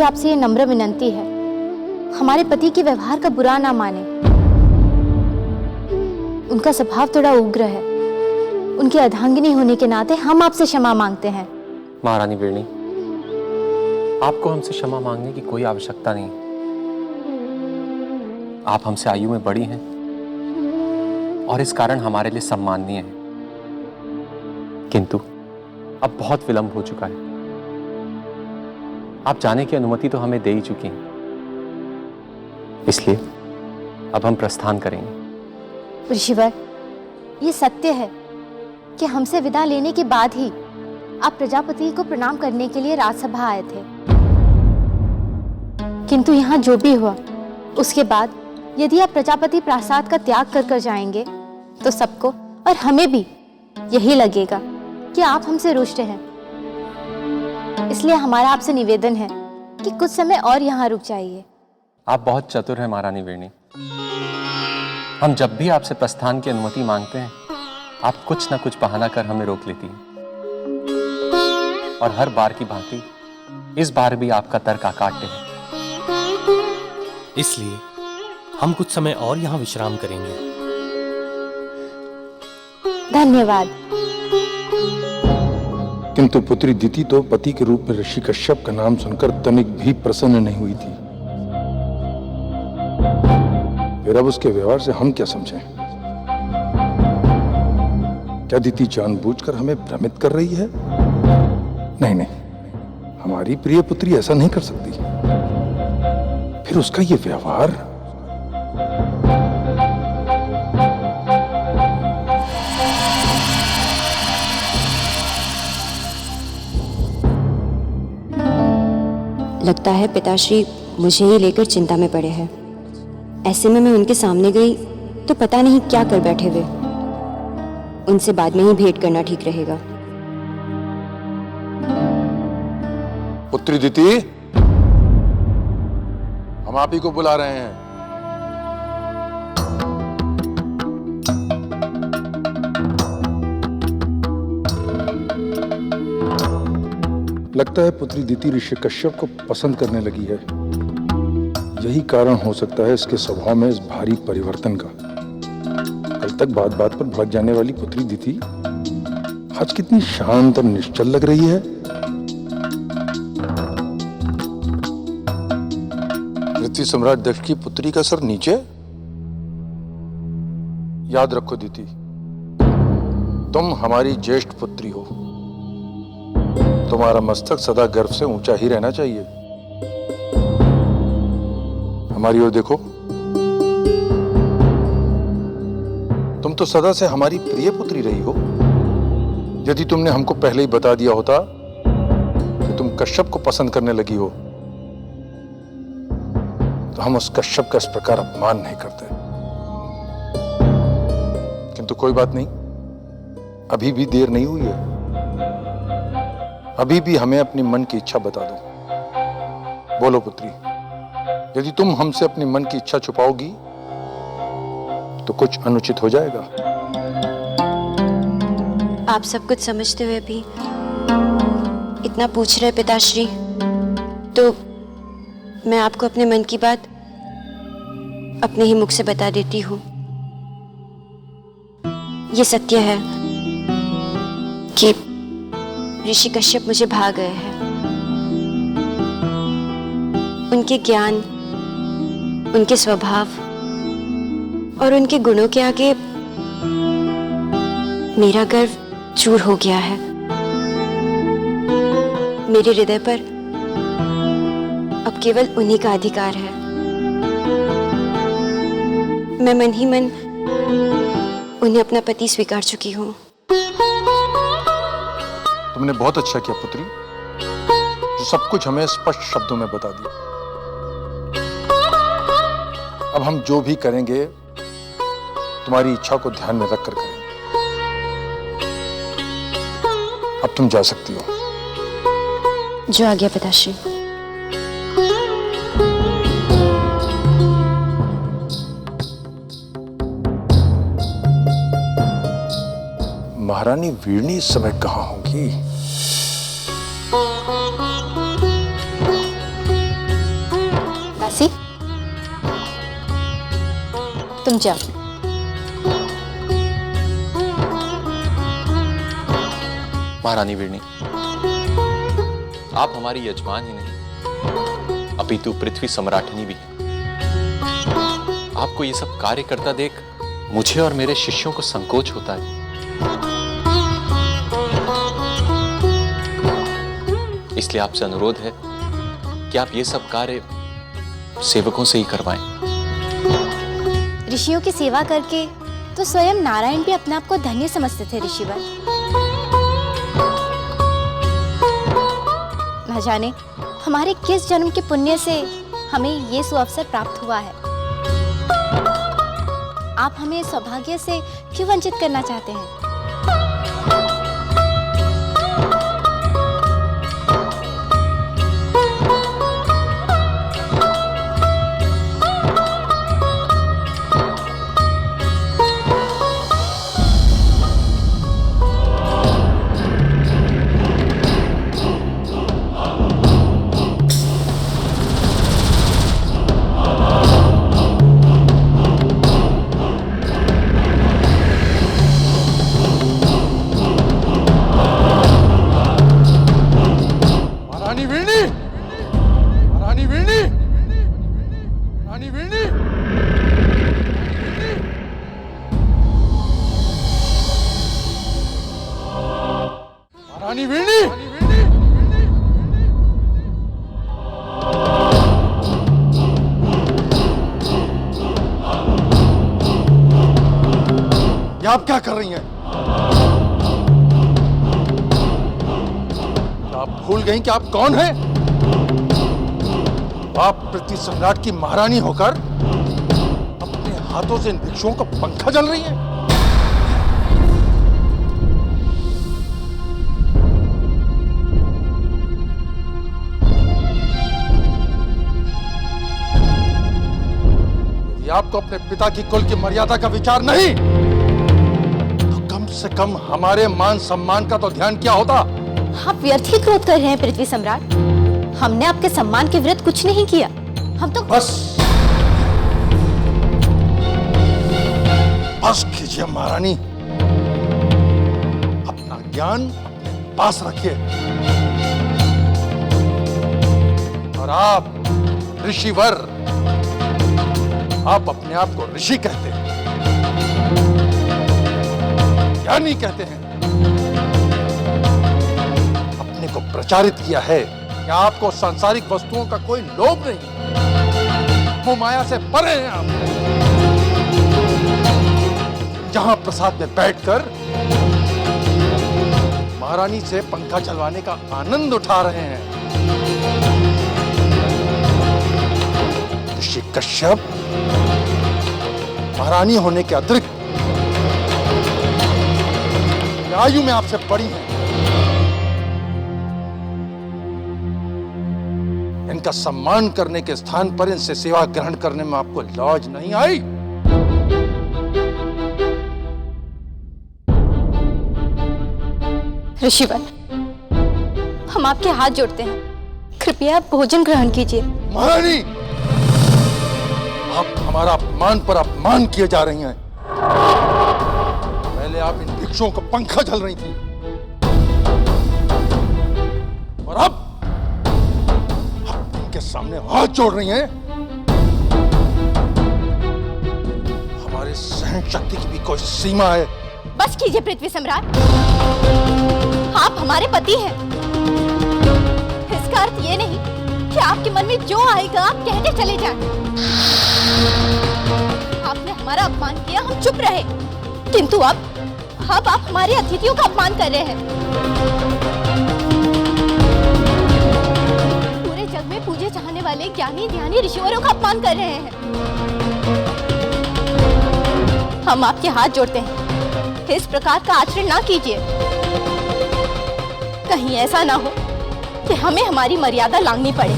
आपसे ये नम्र विनंती है, हमारे पति के व्यवहार का बुरा ना माने। उनका स्वभाव थोड़ा उग्र है। उनकी अर्धांगिनी होने के नाते हम आपसे क्षमा मांगते हैं। महारानी वीरनी, आपको हमसे क्षमा मांगने की कोई आवश्यकता नहीं। आप हमसे आयु में बड़ी हैं और इस कारण हमारे लिए सम्माननीय हैं। किंतु अब बहुत विलंब हो चुका है। आप जाने की अनुमति तो हमें दे ही चुकी हैं, इसलिए अब हम प्रस्थान करेंगे। ऋषिवर, ये सत्य है कि हमसे विदा लेने के बाद ही आप प्रजापति को प्रणाम करने के लिए राजसभा आए थे। किंतु यहाँ जो भी हुआ, उसके बाद यदि आप प्रजापति प्रासाद का त्याग कर जाएंगे तो सबको और हमें भी यही लगेगा कि आप हमसे रुष्ट हैं। इसलिए हमारा आपसे निवेदन है कि कुछ समय और यहाँ रुक जाइए। आप बहुत चतुर हैं महारानी वीरनी। हम जब भी आपसे प्रस्थान की अनुमति मांगते हैं, आप कुछ न कुछ बहाना कर हमें रोक लेती हैं। और हर बार की भांति इस बार भी आपका तर्क अकाट्य है। इसलिए हम कुछ समय और यहाँ विश्राम करेंगे। धन्यवाद। किंतु पुत्री दिति तो पति के रूप में ऋषि कश्यप का नाम सुनकर तनिक भी प्रसन्न नहीं हुई थी। फिर अब उसके व्यवहार से हम क्या समझें? क्या दिति जानबूझकर हमें भ्रमित कर रही है? नहीं नहीं, हमारी प्रिय पुत्री ऐसा नहीं कर सकती। फिर उसका ये व्यवहार। लगता है पिताश्री मुझे ही लेकर चिंता में पड़े हैं। ऐसे में मैं उनके सामने गई तो पता नहीं क्या कर बैठे वे। उनसे बाद में ही भेंट करना ठीक रहेगा। पुत्री दिति, हम आप ही को बुला रहे हैं। लगता है पुत्री दिति ऋषि कश्यप को पसंद करने लगी है। यही कारण हो सकता है इसके स्वभाव में इस भारी परिवर्तन का। कल तक बात बात पर भड़क जाने वाली पुत्री दिति आज कितनी शांत और निश्चल लग रही है। पृथ्वी सम्राट दक्ष की पुत्री का सर नीचे। याद रखो दिति, तुम हमारी ज्येष्ठ पुत्री हो। तुम्हारा मस्तक सदा गर्व से ऊंचा ही रहना चाहिए। हमारी ओर देखो, तुम तो सदा से हमारी प्रिय पुत्री रही हो। यदि तुमने हमको पहले ही बता दिया होता कि तुम कश्यप को पसंद करने लगी हो, तो हम उस कश्यप का इस प्रकार अपमान नहीं करते। किंतु कोई बात नहीं, अभी भी देर नहीं हुई है। अभी भी हमें अपनी मन की इच्छा बता दो। बोलो पुत्री, यदि तुम हमसे अपनी मन की इच्छा छुपाओगी तो कुछ अनुचित हो जाएगा। आप सब कुछ समझते हुए भी इतना पूछ रहे पिताश्री, तो मैं आपको अपने मन की बात अपने ही मुख से बता देती हूँ। ये सत्य है कि ऋषि कश्यप मुझे भा गए हैं। उनके ज्ञान, उनके स्वभाव और उनके गुणों के आगे मेरा गर्व चूर हो गया है। मेरे हृदय पर अब केवल उन्हीं का अधिकार है। मैं मन ही मन उन्हें अपना पति स्वीकार चुकी हूँ। तुमने बहुत अच्छा किया पुत्री, जो सब कुछ हमें स्पष्ट शब्दों में बता दिया। अब हम जो भी करेंगे तुम्हारी इच्छा को ध्यान में रखकर करेंगे। अब तुम जा सकती हो। जो आ गया पिताश्री। महारानी वीरनी इस समय कहाँ होंगी? तुम जाओ। महारानी वीरनी, आप हमारी यजमान ही नहीं अपितु पृथ्वी सम्राटनी भी है। आपको ये सब कार्य करता देख मुझे और मेरे शिष्यों को संकोच होता है। इसलिए आपसे अनुरोध है कि आप ये सब कार्य सेवकों से ही करवाएं। ऋषियों की सेवा करके तो स्वयं नारायण भी अपने आप को धन्य समझते थे ऋषिवर। न जाने हमारे किस जन्म के पुण्य से हमें ये सुअवसर प्राप्त हुआ है। आप हमें सौभाग्य से क्यों वंचित करना चाहते हैं? रानी वीरनी, ये आप क्या कर रही हैं? आप भूल गई कि आप कौन हैं? आप पृथ्वी सम्राट की महारानी होकर अपने हाथों से इन भिक्षुओं का पंखा जल रही हैं। आपको अपने पिता की कुल की मर्यादा का विचार नहीं तो कम से कम हमारे मान सम्मान का तो ध्यान क्या होता? आप व्यर्थ ही क्रोध कर रहे हैं पृथ्वी सम्राट। हमने आपके सम्मान के विरुद्ध कुछ नहीं किया। हम तो बस कीजिए महारानी, अपना ज्ञान अपने पास रखिए। और आप ऋषिवर, आप अपने आप को ऋषि कहते हैं, ज्ञानी कहते हैं। अपने को प्रचारित किया है कि आपको सांसारिक वस्तुओं का कोई लोभ नहीं, वो माया से परे हैं आप। जहां प्रसाद में बैठकर महारानी से पंखा चलवाने का आनंद उठा रहे हैं। ऋषि कश्यप महारानी होने के अतिरिक्त आयु में आपसे बड़ी हैं। इनका सम्मान करने के स्थान पर इनसे सेवा ग्रहण करने में आपको लाज नहीं आई? ऋषिवर, हम आपके हाथ जोड़ते हैं, कृपया आप भोजन ग्रहण कीजिए। महारानी, आप हमारा अपमान पर अपमान किए जा रही हैं। पहले आप इन भिक्षुओं को पंखा झल रही थी और अब इनके सामने हाथ जोड़ रही हैं। हमारे सहन शक्ति की भी कोई सीमा है। बस कीजिए पृथ्वी सम्राट, आप हमारे पति हैं। इसका अर्थ ये नहीं कि आपके मन में जो आएगा आप कहते चले जाएं। आपने हमारा अपमान किया, हम चुप रहे, किंतु अब आप हमारे अतिथियों का अपमान कर रहे हैं। पूरे जग में पूजे चाहने वाले ज्ञानी ध्यानी ऋषिवरों का अपमान कर रहे हैं। हम आपके हाथ जोड़ते हैं, इस प्रकार का आचरण ना कीजिए। कहीं ऐसा ना हो कि हमें हमारी मर्यादा लांघनी पड़े।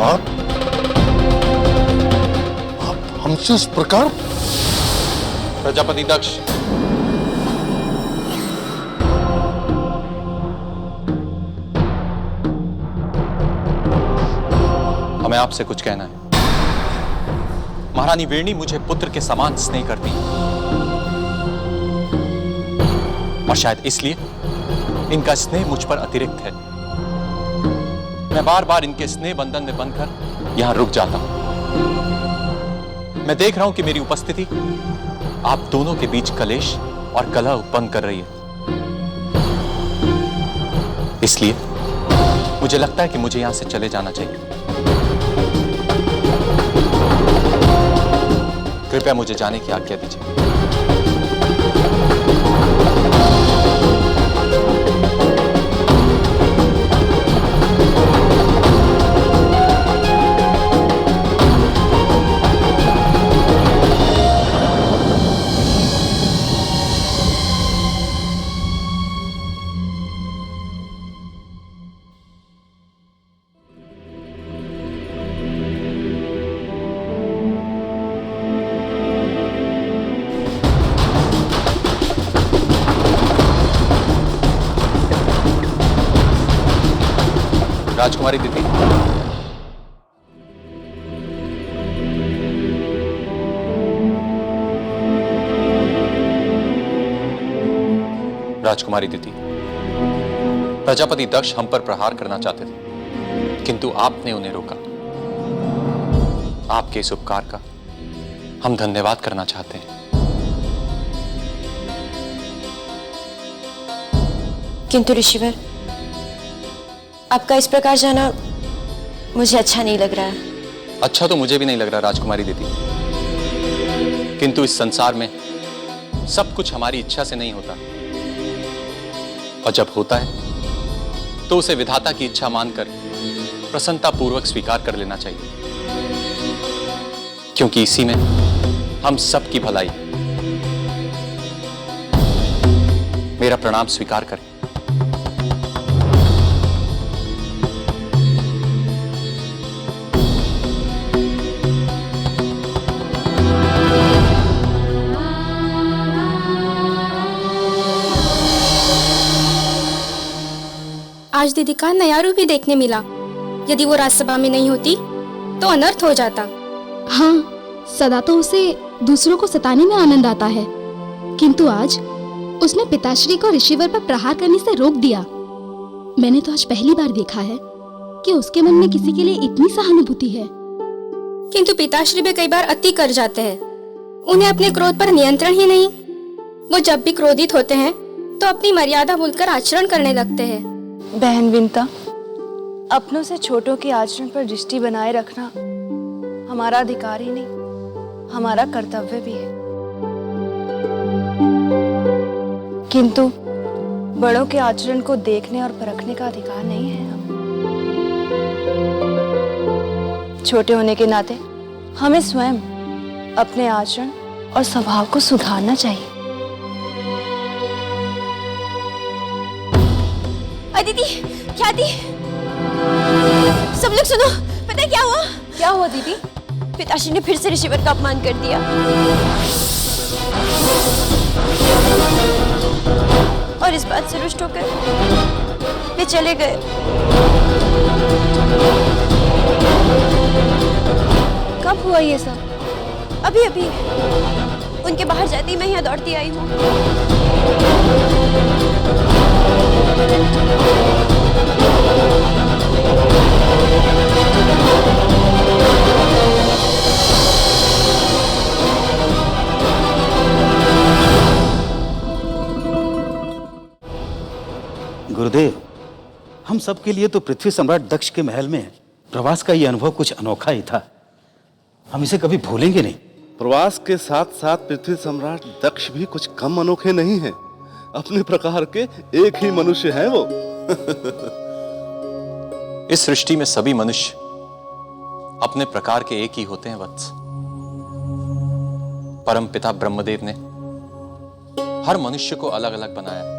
आप हमसे इस प्रकार प्रजापति दक्ष, हमें आपसे कुछ कहना है। महारानी वेणी मुझे पुत्र के समान स्नेह करती है और शायद इसलिए इनका स्नेह मुझ पर अतिरिक्त है। मैं बार बार इनके स्नेह बंधन में बंधकर यहां रुक जाता हूं। मैं देख रहा हूं कि मेरी उपस्थिति आप दोनों के बीच कलेश और कलह उत्पन्न कर रही है। इसलिए मुझे लगता है कि मुझे यहां से चले जाना चाहिए। कृपया मुझे जाने की आज्ञा दीजिए। राजकुमारी दीदी, राजकुमारी दीदी, प्रजापति दक्ष हम पर प्रहार करना चाहते थे, किंतु आपने उन्हें रोका। आपके इस उपकार का हम धन्यवाद करना चाहते हैं। किंतु ऋषिवर, आपका इस प्रकार जाना मुझे अच्छा नहीं लग रहा है। अच्छा तो मुझे भी नहीं लग रहा राजकुमारी दीदी, किंतु इस संसार में सब कुछ हमारी इच्छा से नहीं होता, और जब होता है तो उसे विधाता की इच्छा मानकर प्रसन्नता पूर्वक स्वीकार कर लेना चाहिए, क्योंकि इसी में हम सब की भलाई है। मेरा प्रणाम स्वीकार करें। आज दीदी का नया रूप भी देखने मिला। यदि वो राजसभा में नहीं होती तो अनर्थ हो जाता। हाँ, सदा तो उसे दूसरों को सताने में आनंद आता है, किंतु आज उसने पिताश्री को ऋषिवर पर प्रहार करने से रोक दिया। मैंने तो आज पहली बार देखा है कि उसके मन में किसी के लिए इतनी सहानुभूति है। किंतु पिताश्री भी कई बार अति कर जाते हैं। उन्हें अपने क्रोध पर नियंत्रण ही नहीं। वो जब भी क्रोधित होते हैं तो अपनी मर्यादा भूलकर आचरण करने लगते हैं। बहन विंता, अपनों से छोटों के आचरण पर दृष्टि बनाए रखना हमारा अधिकार ही नहीं, हमारा कर्तव्य भी है। किंतु बड़ों के आचरण को देखने और परखने का अधिकार नहीं है हमें। छोटे होने के नाते हमें स्वयं अपने आचरण और स्वभाव को सुधारना चाहिए। दीदी, क्या दी? सब लोग सुनो, पता है क्या हुआ? क्या हुआ दीदी? पिताश्री ने फिर से ऋषिवर का अपमान कर दिया और इस बात से रुष्ट होकर वे चले गए। कब हुआ ये सब? अभी अभी उनके बाहर जाते ही मैं यहाँ दौड़ती आई हूँ। गुरुदेव, हम सब के लिए तो पृथ्वी सम्राट दक्ष के महल में प्रवास का ये अनुभव कुछ अनोखा ही था। हम इसे कभी भूलेंगे नहीं। प्रवास के साथ साथ पृथ्वी सम्राट दक्ष भी कुछ कम अनोखे नहीं हैं। अपने प्रकार के एक ही मनुष्य हैं वो। इस सृष्टि में सभी मनुष्य अपने प्रकार के एक ही होते हैं वत्स। परम पिता ब्रह्मदेव ने हर मनुष्य को अलग अलग बनाया।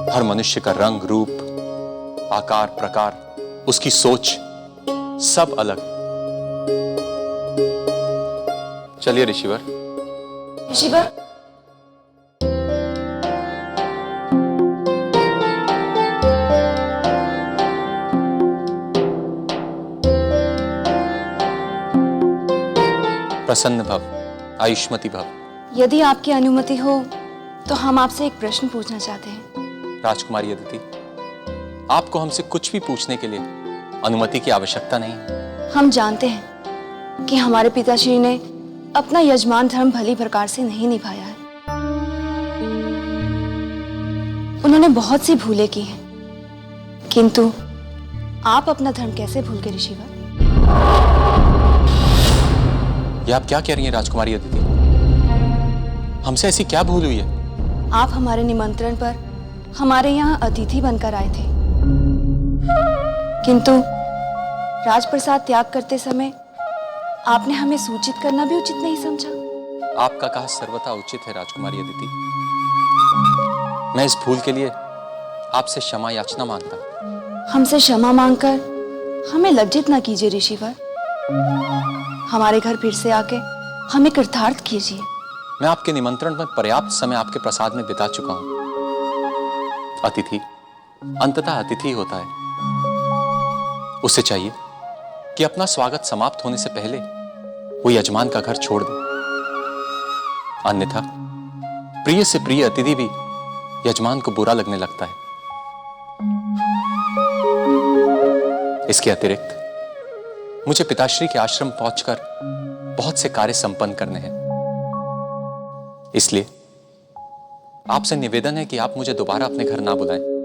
हर मनुष्य का रंग, रूप, आकार, प्रकार, उसकी सोच सब अलग। चलिए ऋषिवर, ऋषिवर, प्रसन्न भव, आयुष्मती भव। यदि आपकी अनुमति हो तो हम आपसे एक प्रश्न पूछना चाहते हैं। राजकुमारी अदिति, आपको हमसे कुछ भी पूछने के लिए अनुमति की आवश्यकता नहीं है। हम जानते हैं कि हमारे पिताश्री ने अपना यजमान धर्म भली प्रकार से नहीं निभाया है। उन्होंने बहुत सी भूलें की हैं, किंतु आप अपना धर्म कैसे भूल गए ऋषिवर? ये आप क्या कह रही हैं राजकुमारी अदिति? हमसे ऐसी क्या भूल हुई है? आप हमारे निमंत्रण पर हमारे यहाँ अतिथि बनकर आए थे, किंतु राजप्रसाद त्याग करते समय आपने हमें सूचित करना भी उचित नहीं समझा। आपका कहा सर्वथा उचित है राजकुमारी अदिति। मैं इस भूल के लिए आपसे क्षमा याचना मांगता हूं। हमसे क्षमा मांगकर हमें लज्जित न कीजिए ऋषिवर। हमारे घर फिर से आके हमें कृतार्थ कीजिए। मैं आपके निमंत्रण में पर्याप्त समय आपके प्रसाद में बिता चुका हूं। अतिथि अंततः अतिथि होता है। उसे चाहिए कि अपना स्वागत समाप्त होने से पहले वो यजमान का घर छोड़ दे। अन्यथा प्रिय से प्रिय अतिथि भी यजमान को बुरा लगने लगता है। इसके अतिरिक्त मुझे पिताश्री के आश्रम पहुंचकर बहुत से कार्य संपन्न करने हैं। इसलिए आपसे निवेदन है कि आप मुझे दोबारा अपने घर ना बुलाएं।